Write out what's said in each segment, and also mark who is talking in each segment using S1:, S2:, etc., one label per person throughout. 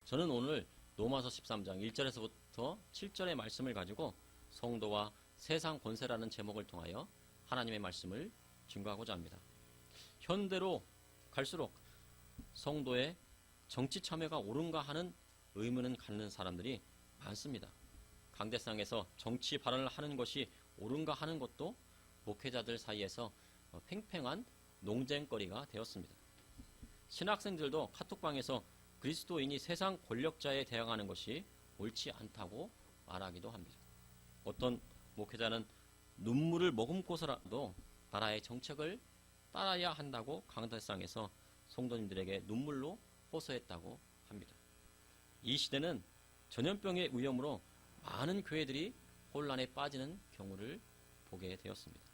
S1: 저는 오늘 로마서 13장 1절에서부터 7절의 말씀을 가지고 성도와 세상 권세라는 제목을 통하여 하나님의 말씀을 증거하고자 합니다. 현대로 갈수록 성도의 정치 참여가 옳은가 하는 의문을 갖는 사람들이 많습니다. 강대상에서 정치 발언을 하는 것이 옳은가 하는 것도 목회자들 사이에서 팽팽한 논쟁거리가 되었습니다. 신학생들도 카톡방에서 그리스도인이 세상 권력자에 대항하는 것이 옳지 않다고 말하기도 합니다. 어떤 목회자는 눈물을 머금고서라도 나라의 정책을 따라야 한다고 강대상에서 성도님들에게 눈물로 호소했다고 합니다. 이 시대는 전염병의 위험으로 많은 교회들이 혼란에 빠지는 경우를 보게 되었습니다.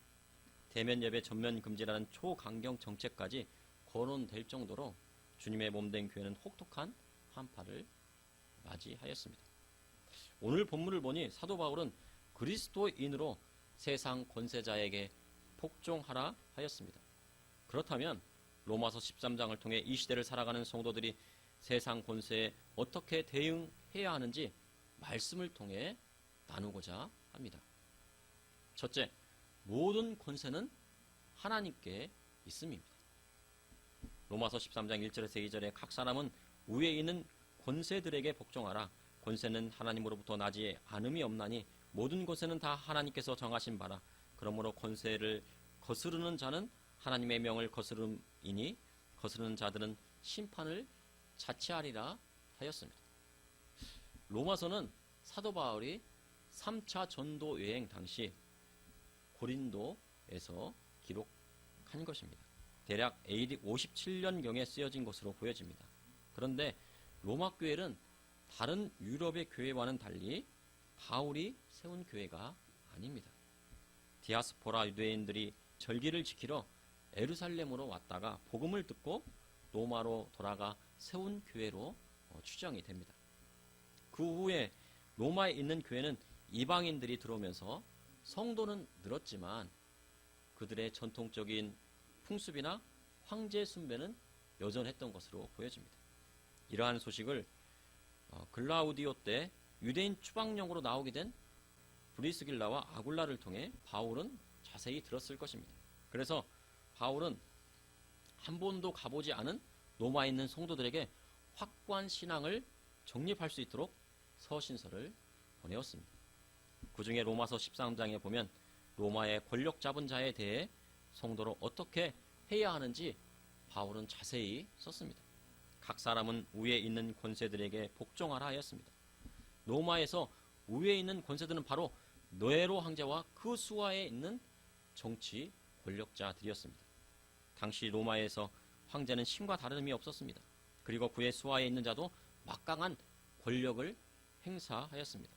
S1: 대면 예배 전면 금지라는 초강경 정책까지 거론될 정도로 주님의 몸된 교회는 혹독한 한파를 맞이하였습니다. 오늘 본문을 보니 사도 바울은 그리스도인으로 세상 권세자에게 복종하라 하였습니다. 그렇다면 로마서 13장을 통해 이 시대를 살아가는 성도들이 세상 권세에 어떻게 대응해야 하는지 말씀을 통해 나누고자 합니다. 첫째, 모든 권세는 하나님께 있음입니다. 로마서 13장 1절에서 2절에 각 사람은 위에 있는 권세들에게 복종하라. 권세는 하나님으로부터 나지 않음이 없나니 모든 권세는 다 하나님께서 정하신 바라. 그러므로 권세를 거스르는 자는 하나님의 명을 거스름이니 거스르는 자들은 심판을 자취하리라 하였습니다. 로마서는 사도 바울이 3차 전도 여행 당시 고린도에서 기록한 것입니다. 대략 AD 57년경에 쓰여진 것으로 보여집니다. 그런데 로마 교회는 다른 유럽의 교회와는 달리 바울이 세운 교회가 아닙니다. 디아스포라 유대인들이 절기를 지키러 예루살렘으로 왔다가 복음을 듣고 로마로 돌아가 세운 교회로 추정이 됩니다. 그 후에 로마에 있는 교회는 이방인들이 들어오면서 성도는 늘었지만 그들의 전통적인 풍습이나 황제 숭배는 여전했던 것으로 보여집니다. 이러한 소식을 글라우디오 때 유대인 추방령으로 나오게 된 브리스길라와 아굴라를 통해 바울은 자세히 들었을 것입니다. 그래서 바울은 한 번도 가보지 않은 로마에 있는 성도들에게 확고한 신앙을 정립할 수 있도록 서신서를 보내었습니다. 그 중에 로마서 13장에 보면 로마의 권력 잡은 자에 대해 성도로 어떻게 해야 하는지 바울은 자세히 썼습니다. 각 사람은 위에 있는 권세들에게 복종하라 하였습니다. 로마에서 위에 있는 권세들은 바로 네로 황제와 그 수하에 있는 정치 권력자들이었습니다. 당시 로마에서 황제는 신과 다름이 없었습니다. 그리고 그의 수하에 있는 자도 막강한 권력을 행사하였습니다.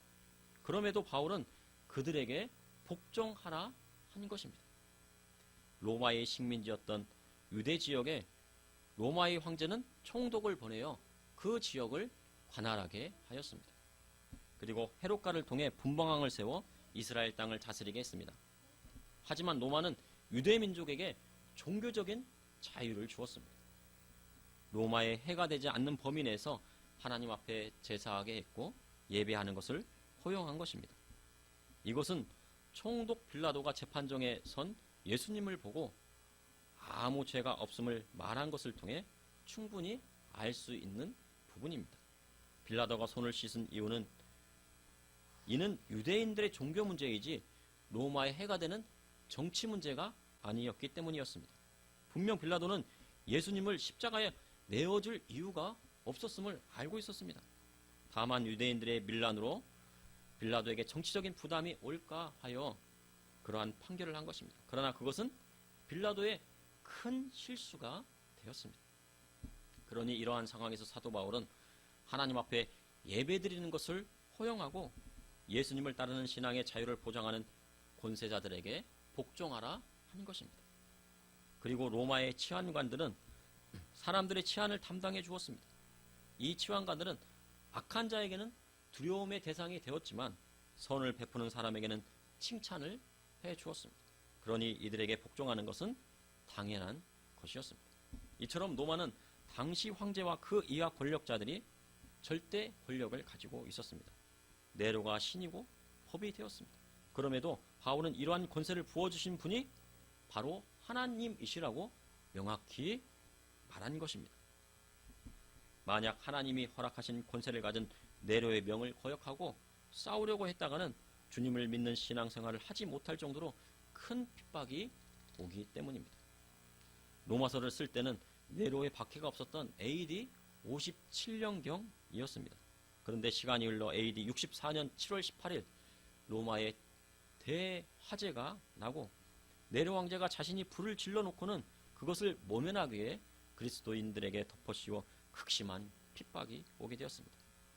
S1: 그럼에도 바울은 그들에게 복종하라 한 것입니다. 로마의 식민지였던 유대 지역에 로마의 황제는 총독을 보내어 그 지역을 관할하게 하였습니다. 그리고 헤롯가를 통해 분봉왕을 세워 이스라엘 땅을 다스리게 했습니다. 하지만 로마는 유대 민족에게 종교적인 자유를 주었습니다. 로마의 해가 되지 않는 범위 내에서 하나님 앞에 제사하게 했고 예배하는 것을 허용한 것입니다. 이것은 총독 빌라도가 재판정에 선 예수님을 보고 아무 죄가 없음을 말한 것을 통해 충분히 알 수 있는 부분입니다. 빌라도가 손을 씻은 이유는 이는 유대인들의 종교 문제이지 로마의 해가 되는 정치 문제가 아니었기 때문이었습니다. 분명 빌라도는 예수님을 십자가에 내어줄 이유가 없었음을 알고 있었습니다. 다만 유대인들의 밀란으로 빌라도에게 정치적인 부담이 올까 하여 그러한 판결을 한 것입니다. 그러나 그것은 빌라도의 큰 실수가 되었습니다. 그러니 이러한 상황에서 사도 바울은 하나님 앞에 예배드리는 것을 허용하고 예수님을 따르는 신앙의 자유를 보장하는 권세자들에게 복종하라 한 것입니다. 그리고 로마의 치안관들은 사람들의 치안을 담당해 주었습니다. 이 치안관들은 악한 자에게는 두려움의 대상이 되었지만 선을 베푸는 사람에게는 칭찬을 해 주었습니다. 그러니 이들에게 복종하는 것은 당연한 것이었습니다. 이처럼 로마는 당시 황제와 그 이하 권력자들이 절대 권력을 가지고 있었습니다. 네로가 신이고 법이 되었습니다. 그럼에도 바울은 이러한 권세를 부어주신 분이 바로 하나님이시라고 명확히 말한 것입니다. 만약 하나님이 허락하신 권세를 가진 네로의 명을 거역하고 싸우려고 했다가는 주님을 믿는 신앙생활을 하지 못할 정도로 큰 핍박이 오기 때문입니다. 로마서를 쓸 때는 네로의 박해가 없었던 AD 57년경이었습니다. 그런데 시간이 흘러 AD 64년 7월 18일 로마에 대화재가 나고 네로 왕제가 자신이 불을 질러놓고는 그것을 모면하기 위해 그리스도인들에게 덮어씌워 극심한 핍박이 오게 되었습니다.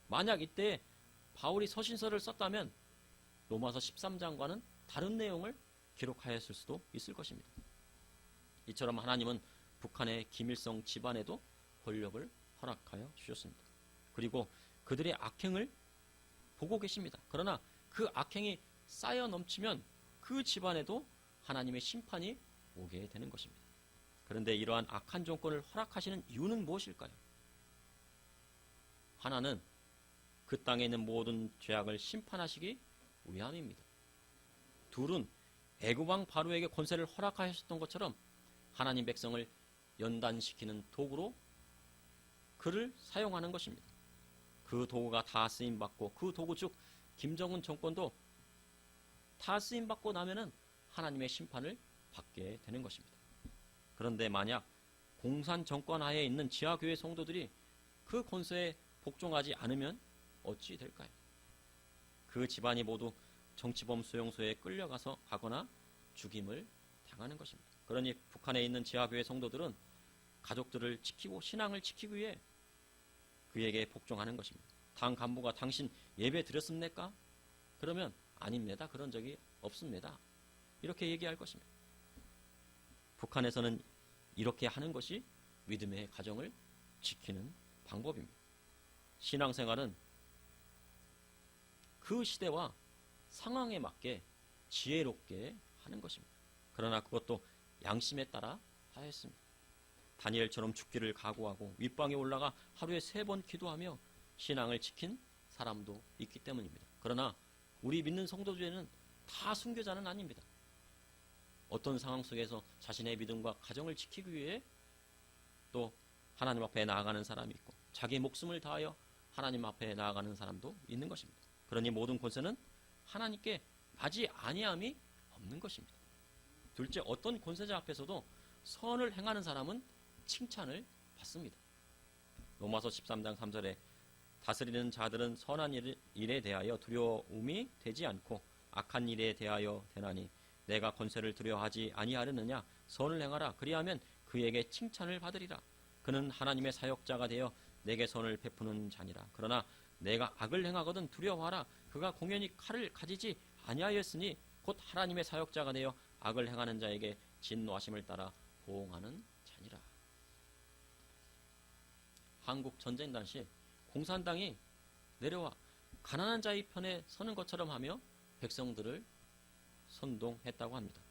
S1: 만약 이때 바울이 서신서를 썼다면 로마서 13장과는 다른 내용을 기록하였을 수도 있을 것입니다. 이처럼 하나님은 북한의 김일성 집안에도 권력을 허락하여 주셨습니다. 그리고 그들의 악행을 보고 계십니다. 그러나 그 악행이 쌓여 넘치면 그 집안에도 하나님의 심판이 오게 되는 것입니다. 그런데 이러한 악한 정권을 허락하시는 이유는 무엇일까요? 하나는 그 땅에 있는 모든 죄악을 심판하시기 위함입니다. 둘은 애굽왕 바로에게 권세를 허락하셨던 것처럼 하나님 백성을 연단시키는 도구로 그를 사용하는 것입니다. 그 도구가 다 쓰임받고 그 도구 즉 김정은 정권도 다 쓰임받고 나면은 하나님의 심판을 받게 되는 것입니다. 그런데 만약 공산 정권 하에 있는 지하교회 성도들이 그 권세에 복종하지 않으면 어찌 될까요? 그 집안이 모두 정치범 수용소에 끌려가서 가거나 죽임을 당하는 것입니다. 그러니 북한에 있는 지하교회 성도들은 가족들을 지키고 신앙을 지키기 위해 그에게 복종하는 것입니다. 당 간부가 당신 예배 드렸습니까? 그러면 아닙니다. 그런 적이 없습니다. 이렇게 얘기할 것입니다. 북한에서는 이렇게 하는 것이 믿음의 가정을 지키는 방법입니다. 신앙생활은 그 시대와 상황에 맞게 지혜롭게 하는 것입니다. 그러나 그것도 양심에 따라 하였습니다. 다니엘처럼 죽기를 각오하고 윗방에 올라가 하루에 3번 기도하며 신앙을 지킨 사람도 있기 때문입니다. 그러나 우리 믿는 성도들에는 다 순교자는 아닙니다. 어떤 상황 속에서 자신의 믿음과 가정을 지키기 위해 또 하나님 앞에 나아가는 사람이 있고 자기 목숨을 다하여 하나님 앞에 나아가는 사람도 있는 것입니다. 그러니 모든 권세는 하나님께 나지 아니함이 없는 것입니다. 둘째, 어떤 권세자 앞에서도 선을 행하는 사람은 칭찬을 받습니다. 로마서 13장 3절에 다스리는 자들은 선한 일에 대하여 두려움이 되지 않고 악한 일에 대하여 되나니 내가 권세를 두려워하지 아니하려느냐. 선을 행하라. 그리하면 그에게 칭찬을 받으리라. 그는 하나님의 사역자가 되어 내게 선을 베푸는 자니라. 그러나 내가 악을 행하거든 두려워하라. 그가 공연히 칼을 가지지 아니하였으니 곧 하나님의 사역자가 되어 악을 행하는 자에게 진노하심을 따라 보응하는 자니라. 한국 전쟁 당시 공산당이 내려와 가난한 자의 편에 서는 것처럼 하며 백성들을 선동했다고 합니다.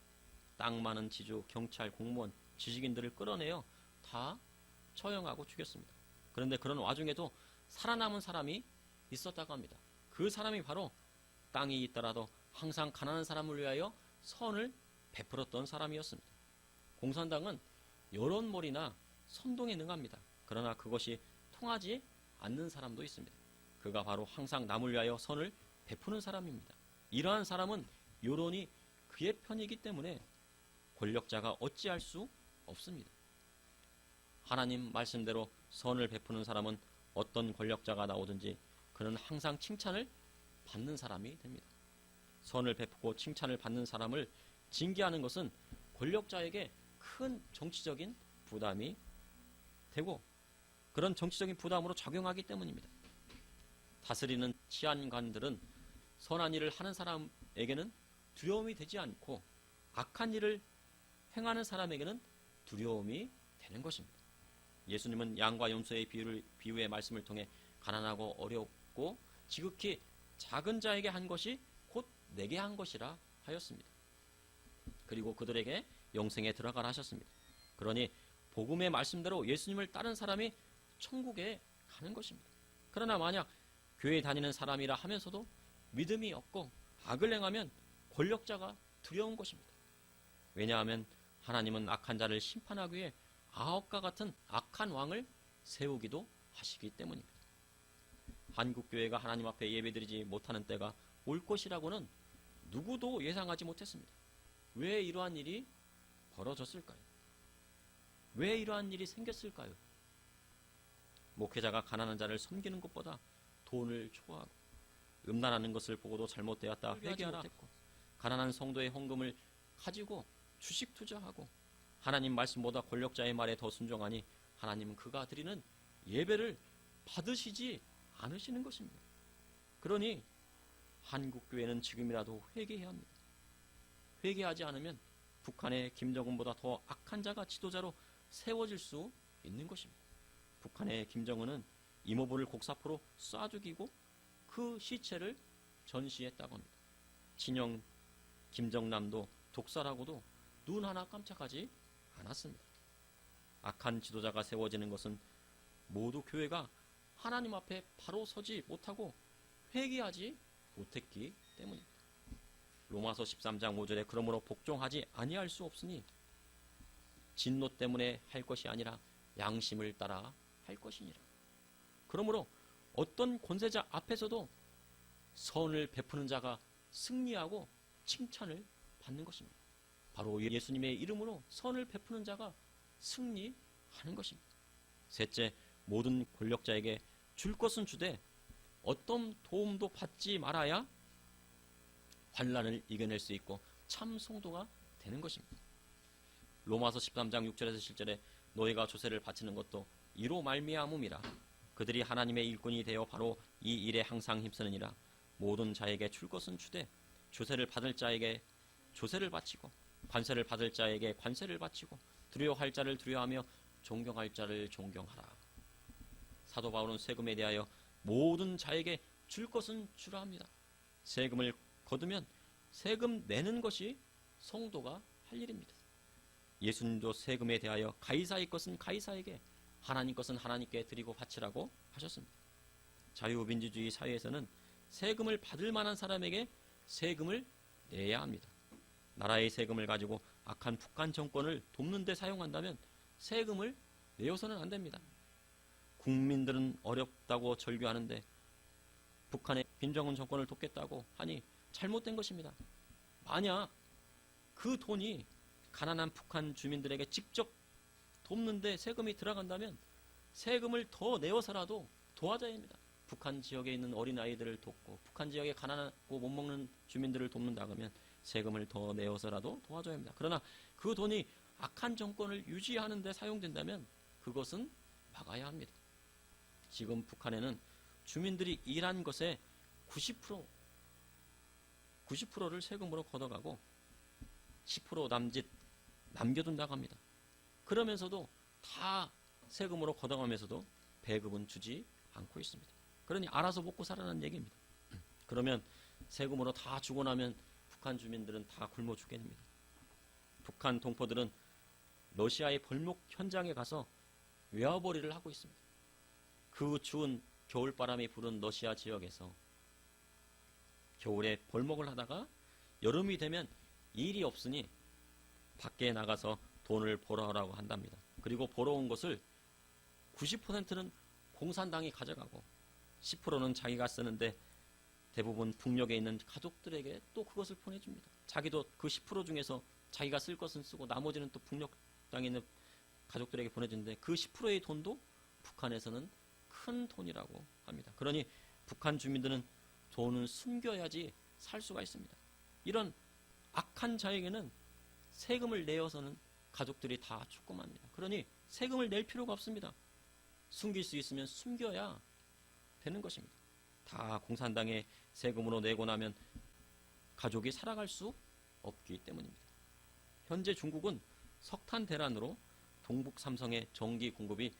S1: 땅 많은 지주, 경찰, 공무원, 지식인들을 끌어내어 다 처형하고 죽였습니다. 그런데 그런 와중에도 살아남은 사람이 있었다고 합니다. 그 사람이 바로 땅이 있더라도 항상 가난한 사람을 위하여 선을 베풀었던 사람이었습니다. 공산당은 여론몰이나 선동에 능합니다. 그러나 그것이 통하지 않는 사람도 있습니다. 그가 바로 항상 남을 위하여 선을 베푸는 사람입니다. 이러한 사람은 여론이 그의 편이기 때문에 권력자가 어찌할 수 없습니다. 하나님 말씀대로 선을 베푸는 사람은 어떤 권력자가 나오든지 그는 항상 칭찬을 받는 사람이 됩니다. 선을 베푸고 칭찬을 받는 사람을 징계하는 것은 권력자에게 큰 정치적인 부담이 되고 그런 정치적인 부담으로 작용하기 때문입니다. 다스리는 치안관들은 선한 일을 하는 사람에게는 두려움이 되지 않고 악한 일을 행하는 사람에게는 두려움이 되는 것입니다. 예수님은 양과 염소의 비유의 말씀을 통해 가난하고 어렵고 지극히 작은 자에게 한 것이 곧 내게 한 것이라 하였습니다. 그리고 그들에게 영생에 들어가라 하셨습니다. 그러니 복음의 말씀대로 예수님을 따른 사람이 천국에 가는 것입니다. 그러나 만약 교회 다니는 사람이라 하면서도 믿음이 없고 악을 행하면 권력자가 두려운 것입니다. 왜냐하면 하나님은 악한 자를 심판하기 위해 아합과 같은 악한 왕을 세우기도 하시기 때문입니다. 한국교회가 하나님 앞에 예배드리지 못하는 때가 올 것이라고는 누구도 예상하지 못했습니다. 왜 이러한 일이 벌어졌을까요? 왜 이러한 일이 생겼을까요? 목회자가 가난한 자를 섬기는 것보다 돈을 초하고 음란하는 것을 보고도 잘못되었다 회개하라 했고, 가난한 성도의 헌금을 가지고 주식 투자하고 하나님 말씀보다 권력자의 말에 더 순종하니 하나님은 그가 드리는 예배를 받으시지 않으시는 것입니다. 그러니 한국교회는 지금이라도 회개해야 합니다. 회개하지 않으면 북한의 김정은보다 더 악한 자가 지도자로 세워질 수 있는 것입니다. 북한의 김정은은 이모부를 곡사포로 쏴 죽이고 그 시체를 전시했다고 합니다. 친형 김정남도 독살하고도 눈 하나 깜짝하지 않았습니다. 악한 지도자가 세워지는 것은 모두 교회가 하나님 앞에 바로 서지 못하고 회개하지 못했기 때문입니다. 로마서 13장 5절에 그러므로 복종하지 아니할 수 없으니 진노 때문에 할 것이 아니라 양심을 따라 할 것이니라. 그러므로 어떤 권세자 앞에서도 선을 베푸는 자가 승리하고 칭찬을 받는 것입니다. 바로 예수님의 이름으로 선을 베푸는 자가 승리하는 것입니다. 셋째, 모든 권력자에게 줄 것은 주되 어떤 도움도 받지 말아야 환난을 이겨낼 수 있고 참 성도가 되는 것입니다. 로마서 13장 6절에서 7절에 너희가 조세를 바치는 것도 이로 말미암음이라. 그들이 하나님의 일꾼이 되어 바로 이 일에 항상 힘쓰느니라. 모든 자에게 줄 것은 주되 조세를 받을 자에게 조세를 바치고 관세를 받을 자에게 관세를 바치고 두려워할 자를 두려워하며 존경할 자를 존경하라. 사도 바울은 세금에 대하여 모든 자에게 줄 것은 주라 합니다. 세금을 거두면 세금 내는 것이 성도가 할 일입니다. 예수님도 세금에 대하여 가이사의 것은 가이사에게, 하나님 것은 하나님께 드리고 바치라고 하셨습니다. 자유민주주의 사회에서는 세금을 받을 만한 사람에게 세금을 내야 합니다. 나라의 세금을 가지고 악한 북한 정권을 돕는 데 사용한다면 세금을 내어서는 안 됩니다. 국민들은 어렵다고 절규하는데 북한의 김정은 정권을 돕겠다고 하니 잘못된 것입니다. 만약 그 돈이 가난한 북한 주민들에게 직접 돕는데 세금이 들어간다면 세금을 더 내어서라도 도와줘야 합니다. 북한 지역에 있는 어린아이들을 돕고 북한 지역에 가난하고 못 먹는 주민들을 돕는다 그러면 세금을 더 내어서라도 도와줘야 합니다. 그러나 그 돈이 악한 정권을 유지하는 데 사용된다면 그것은 막아야 합니다. 지금 북한에는 주민들이 일한 것의 90%를 세금으로 걷어가고 10% 남짓 남겨둔다고 합니다. 그러면서도 다 세금으로 걷어가면서도 배급은 주지 않고 있습니다. 그러니 알아서 먹고 살아라는 얘기입니다. 그러면 세금으로 다 주고 나면 북한 주민들은 다 굶어 죽게 됩니다. 북한 동포들은 러시아의 벌목 현장에 가서 외화벌이를 하고 있습니다. 그 추운 겨울바람이 부는 러시아 지역에서 겨울에 벌목을 하다가 여름이 되면 일이 없으니 밖에 나가서 돈을 벌어오라고 한답니다. 그리고 벌어온 것을 90%는 공산당이 가져가고 10%는 자기가 쓰는데 대부분 북녘에 있는 가족들에게 또 그것을 보내줍니다. 자기도 그 10% 중에서 자기가 쓸 것은 쓰고 나머지는 또 북녘 땅에 있는 가족들에게 보내주는데 그 10%의 돈도 북한에서는 큰 돈이라고 합니다. 그러니 북한 주민들은 돈은 숨겨야지 살 수가 있습니다. 이런 악한 자에게는 세금을 내어서는 가족들이 다 죽고 맙니다. 그러니 세금을 낼 필요가 없습니다. 숨길 수 있으면 숨겨야 되는 것입니다. 다 공산당의 세금으로 내고 나면 가족이 살아갈 수 없기 때문입니다. 현재 중국은 석탄 대란으로 동북 삼성의 전기 공급이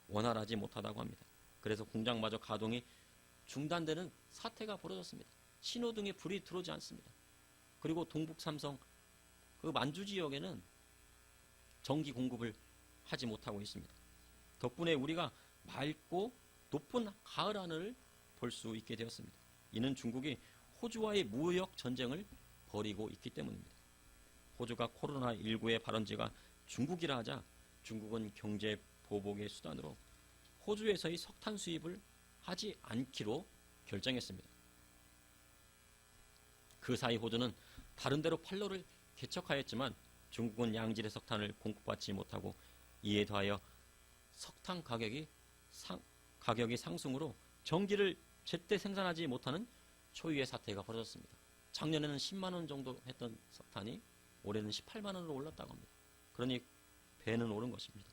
S1: 원활하지 못하다고 합니다. 그래서 공장마저 가동이 중단되는 사태가 벌어졌습니다. 신호등에 불이 들어오지 않습니다. 그리고 동북 삼성 그 만주 지역에는 전기 공급을 하지 못하고 있습니다. 덕분에 우리가 맑고 높은 가을 하늘을 볼 수 있게 되었습니다. 이는 중국이 호주와의 무역 전쟁을 벌이고 있기 때문입니다. 호주가 코로나19의 발원지가 중국이라 하자 중국은 경제 보복의 수단으로 호주에서의 석탄 수입을 하지 않기로 결정했습니다. 그 사이 호주는 다른 데로 판로를 개척하였지만 중국은 양질의 석탄을 공급받지 못하고 이에 더하여 석탄 가격이 상승으로 전기를 제때 생산하지 못하는 초유의 사태가 벌어졌습니다. 작년에는 10만 원 정도 했던 석탄이 올해는 18만 원으로 올랐다고 합니다. 그러니 배는 오른 것입니다.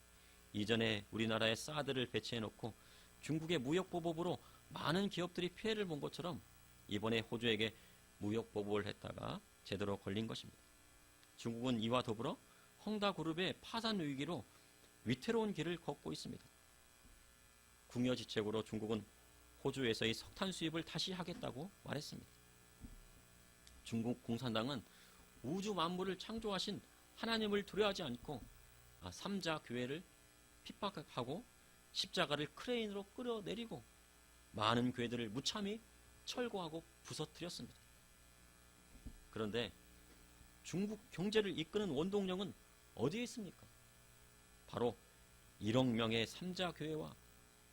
S1: 이전에 우리나라에 사드를 배치해놓고 중국의 무역보복으로 많은 기업들이 피해를 본 것처럼 이번에 호주에게 무역보복을 했다가 제대로 걸린 것입니다. 중국은 이와 더불어 헝다그룹의 파산 위기로 위태로운 길을 걷고 있습니다. 궁여지책으로 중국은 호주에서의 석탄 수입을 다시 하겠다고 말했습니다. 중국 공산당은 우주 만물을 창조하신 하나님을 두려워하지 않고 삼자 교회를 핍박하고 십자가를 크레인으로 끌어내리고 많은 교회들을 무참히 철거하고 부서뜨렸습니다. 그런데 중국 경제를 이끄는 원동력은 어디에 있습니까? 바로 1억 명의 삼자 교회와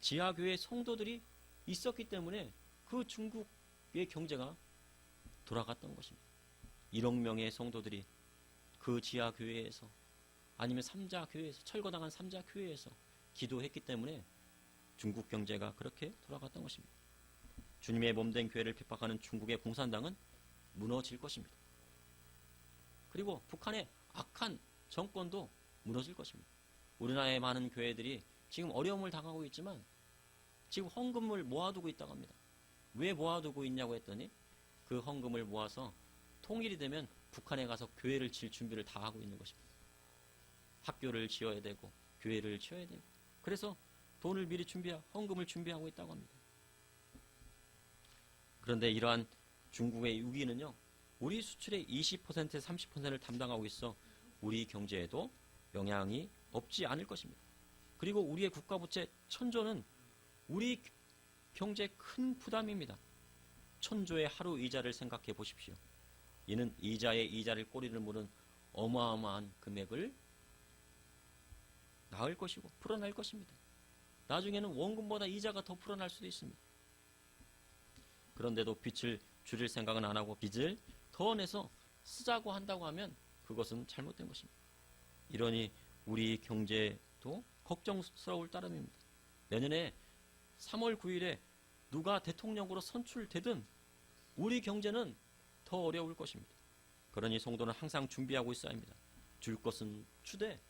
S1: 지하 교회 성도들이 있었기 때문에 그 중국의 경제가 돌아갔던 것입니다. 1억 명의 성도들이 그 지하 교회에서 아니면 삼자 교회에서 철거당한 삼자 교회에서 기도했기 때문에 중국 경제가 그렇게 돌아갔던 것입니다. 주님의 몸된 교회를 핍박하는 중국의 공산당은 무너질 것입니다. 그리고 북한의 악한 정권도 무너질 것입니다. 우리나라의 많은 교회들이 지금 어려움을 당하고 있지만 지금 헌금을 모아두고 있다고 합니다. 왜 모아두고 있냐고 했더니 그 헌금을 모아서 통일이 되면 북한에 가서 교회를 질 준비를 다 하고 있는 것입니다. 학교를 지어야 되고 교회를 지어야 되고 그래서 돈을 미리 헌금을 준비하고 있다고 합니다. 그런데 이러한 중국의 유기는요, 우리 수출의 20%, 30%를 담당하고 있어 우리 경제에도 영향이 없지 않을 것입니다. 그리고 우리의 국가부채 1,000조는 우리 경제에 큰 부담입니다. 1,000조의 하루 이자를 생각해 보십시오. 이는 이자의 이자를 꼬리를 무는 어마어마한 금액을 낳을 것이고 풀어낼 것입니다. 나중에는 원금보다 이자가 더 풀어날 수도 있습니다. 그런데도 빚을 줄일 생각은 안 하고 빚을 더 내서 쓰자고 한다고 하면 그것은 잘못된 것입니다. 이러니 우리 경제도 걱정스러울 따름입니다. 내년에 3월 9일에 누가 대통령으로 선출되든 우리 경제는 더 어려울 것입니다. 그러니 성도는 항상 준비하고 있어야 합니다. 줄 것은 주되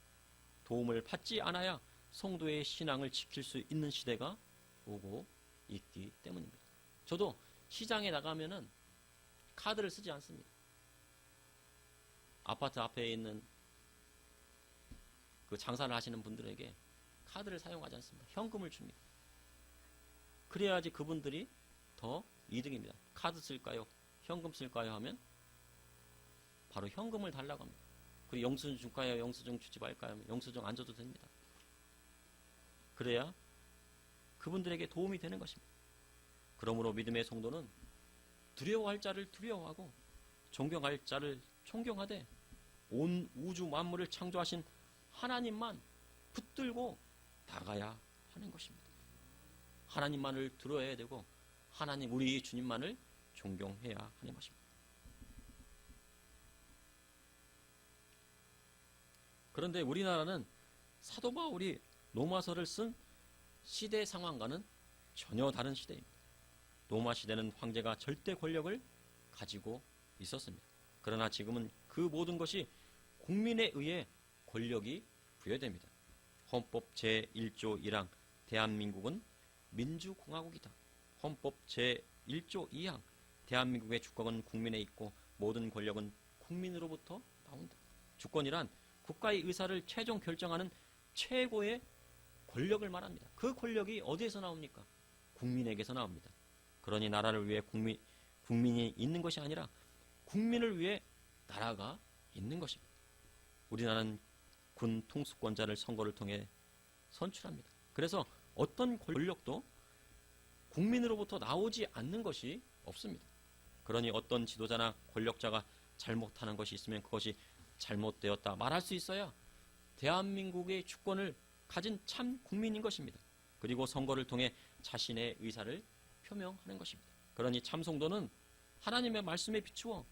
S1: 도움을 받지 않아야 성도의 신앙을 지킬 수 있는 시대가 오고 있기 때문입니다. 저도 시장에 나가면은 카드를 쓰지 않습니다. 아파트 앞에 있는 그 장사를 하시는 분들에게 카드를 사용하지 않습니다. 현금을 줍니다. 그래야지 그분들이 더 이득입니다. 카드 쓸까요? 현금 쓸까요? 하면 바로 현금을 달라고 합니다. 그리고 영수증 줄까요? 영수증 주지 말까요? 하면 영수증 안 줘도 됩니다. 그래야 그분들에게 도움이 되는 것입니다. 그러므로 믿음의 성도는 두려워할 자를 두려워하고 존경할 자를 존경하되 온 우주 만물을 창조하신 하나님만 붙들고 나가야 하는 것입니다. 하나님만을 들어야 되고 하나님 우리 주님만을 존경해야 하는 것입니다. 그런데 우리나라는 사도 바울이 로마서를 쓴 시대 상황과는 전혀 다른 시대입니다. 로마 시대는 황제가 절대 권력을 가지고 있었습니다. 그러나 지금은 그 모든 것이 국민에 의해 권력이 부여됩니다. 헌법 제1조 1항 대한민국은 민주공화국이다. 헌법 제1조 2항 대한민국의 주권은 국민에 있고 모든 권력은 국민으로부터 나온다. 주권이란 국가의 의사를 최종 결정하는 최고의 권력을 말합니다. 그 권력이 어디에서 나옵니까? 국민에게서 나옵니다. 그러니 나라를 위해 국민이 있는 것이 아니라 국민을 위해 나라가 있는 것입니다. 우리나라는 군 통수권자를 선거를 통해 선출합니다. 그래서 어떤 권력도 국민으로부터 나오지 않는 것이 없습니다. 그러니 어떤 지도자나 권력자가 잘못하는 것이 있으면 그것이 잘못되었다 말할 수 있어야 대한민국의 주권을 가진 참 국민인 것입니다. 그리고 선거를 통해 자신의 의사를 표명하는 것입니다. 그러니 참 성도는 하나님의 말씀에 비추어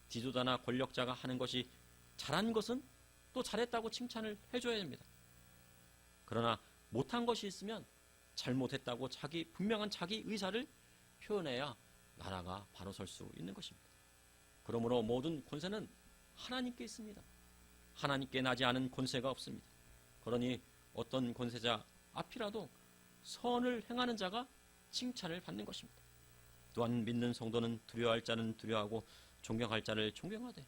S1: 지도자나 권력자가 하는 것이 잘한 것은 또 잘했다고 칭찬을 해줘야 됩니다. 그러나 못한 것이 있으면 잘못했다고 분명한 자기 의사를 표현해야 나라가 바로 설 수 있는 것입니다. 그러므로 모든 권세는 하나님께 있습니다. 하나님께 나지 않은 권세가 없습니다. 그러니 어떤 권세자 앞이라도 선을 행하는 자가 칭찬을 받는 것입니다. 또한 믿는 성도는 두려워할 자는 두려워하고 존경할 자를 존경하되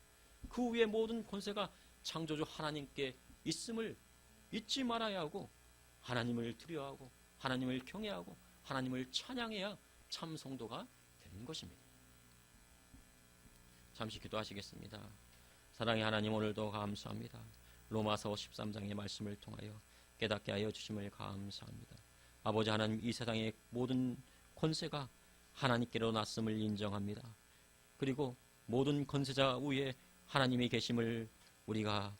S1: 그 위에 모든 권세가 창조주 하나님께 있음을 잊지 말아야 하고 하나님을 두려워하고 하나님을 경외하고 하나님을 찬양해야 참 성도가 되는 것입니다. 잠시 기도하시겠습니다. 사랑의 하나님, 오늘도 감사합니다. 로마서 13장의 말씀을 통하여 깨닫게 하여 주심을 감사합니다. 아버지 하나님, 이 세상의 모든 권세가 하나님께로 났음을 인정합니다. 그리고 모든 권세자 위에 하나님이 계심을 우리가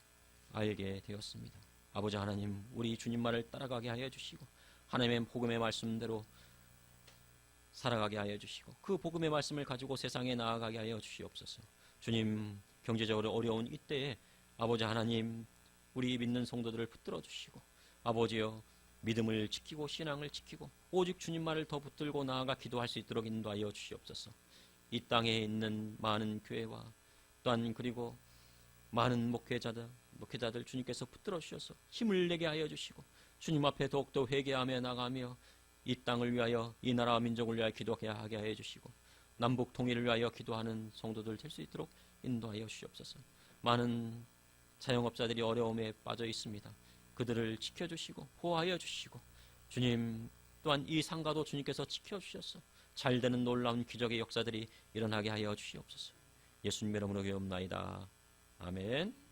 S1: 알게 되었습니다. 아버지 하나님, 우리 주님 말을 따라가게 하여 주시고 하나님의 복음의 말씀대로 살아가게 하여 주시고 그 복음의 말씀을 가지고 세상에 나아가게 하여 주시옵소서. 주님, 경제적으로 어려운 이때에 아버지 하나님, 우리 믿는 성도들을 붙들어 주시고 아버지여, 믿음을 지키고 신앙을 지키고 오직 주님 말을 더 붙들고 나아가 기도할 수 있도록 인도하여 주시옵소서. 이 땅에 있는 많은 교회와 또한 그리고 많은 목회자들 주님께서 붙들어 주셔서 힘을 내게 하여 주시고 주님 앞에 더욱더 회개하며 나가며 이 땅을 위하여 이 나라와 민족을 위하여 기도하게 하여 주시고 남북 통일을 위하여 기도하는 성도들 될 수 있도록 인도하여 주시옵소서. 많은 자영업자들이 어려움에 빠져 있습니다. 그들을 지켜주시고 보호하여 주시고 주님, 또한 이 상가도 주님께서 지켜주셔서 잘되는 놀라운 기적의 역사들이 일어나게 하여 주시옵소서. 예수님 이름으로 기도합나이다. 아멘.